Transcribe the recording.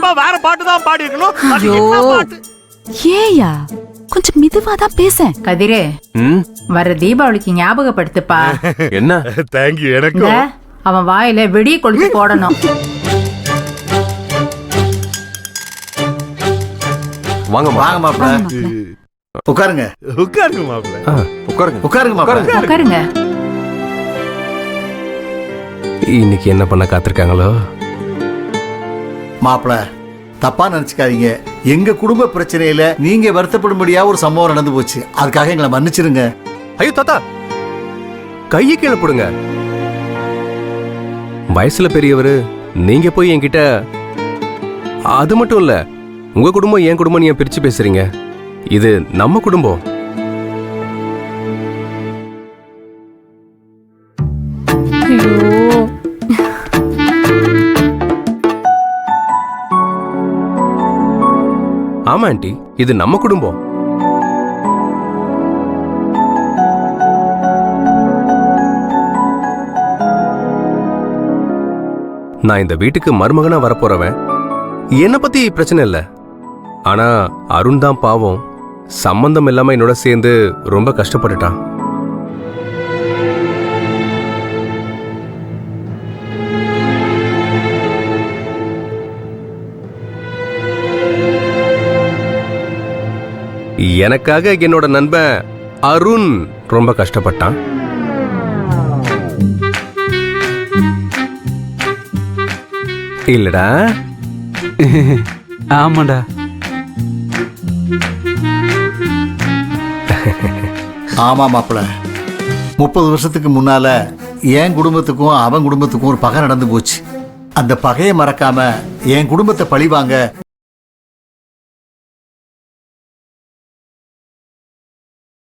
கண்டிப்பா வேற பாட்டு தான் பாடி இருக்கணும். அது ஐயோ. என்ன பாட்டு? ஏயா கொஞ்சம் மெதுவா தான் பேசேன். கதிரே, வர தீபாவளிக்கு ஞாபகப்படுத்துப்பா. என்ன? Thank you. இந்த எனக்கும் அவன் வாயில வெடி கொளுத்தி போடணும். வாங்கம்மா. வாங்க மாப்பிள, உட்காருங்க. உட்காருங்க மாப்பிள்ள. உட்காருங்க. உட்காருங்க மாப்பிள. உட்காருங்க. இன்னைக்கு என்ன பண்ண காத்திருக்காங்களோ? மாப்பிள, தப்பா நினைச்சுக்காதீங்க. எங்க குடும்ப பிரச்சனையில நீங்க வருத்தப்படும்படியா ஒரு சம்பவம் நடந்து போச்சு. அதுக்காக எங்களை மன்னிச்சிருங்க. ஐயோ தாத்தா, கையை கீழே போடுங்க. வயசுல பெரியவரு நீங்க போய் என்கிட்ட அது மட்டும் இல்ல, உங்க குடும்பம் என் குடும்பம் ஏன் பிரிச்சு பேசுறீங்க? இது நம்ம குடும்பம். ஐயோ ஆமா ஆண்டி, இது நம்ம குடும்பம். நான் இந்த வீட்டுக்கு மருமகனா வரப்போறவன். என்ன பத்தி பிரச்சனை இல்ல. ஆனா அருண் தான் பாவம், சம்பந்தம் இல்லாம என்னோட சேர்ந்து ரொம்ப கஷ்டப்பட்டுட்டான். எனக்காக என்னோட நண்பன் அருண் ரொம்ப கஷ்டப்பட்டான். இல்லடா? ஆமாண்டா. ஆமா மாப்பிள, 30 வருஷத்துக்கு முன்னால என் குடும்பத்துக்கும் அவன் குடும்பத்துக்கும் ஒரு பகை நடந்து போச்சு. அந்த பகையை மறக்காம என் குடும்பத்தை பழிவாங்க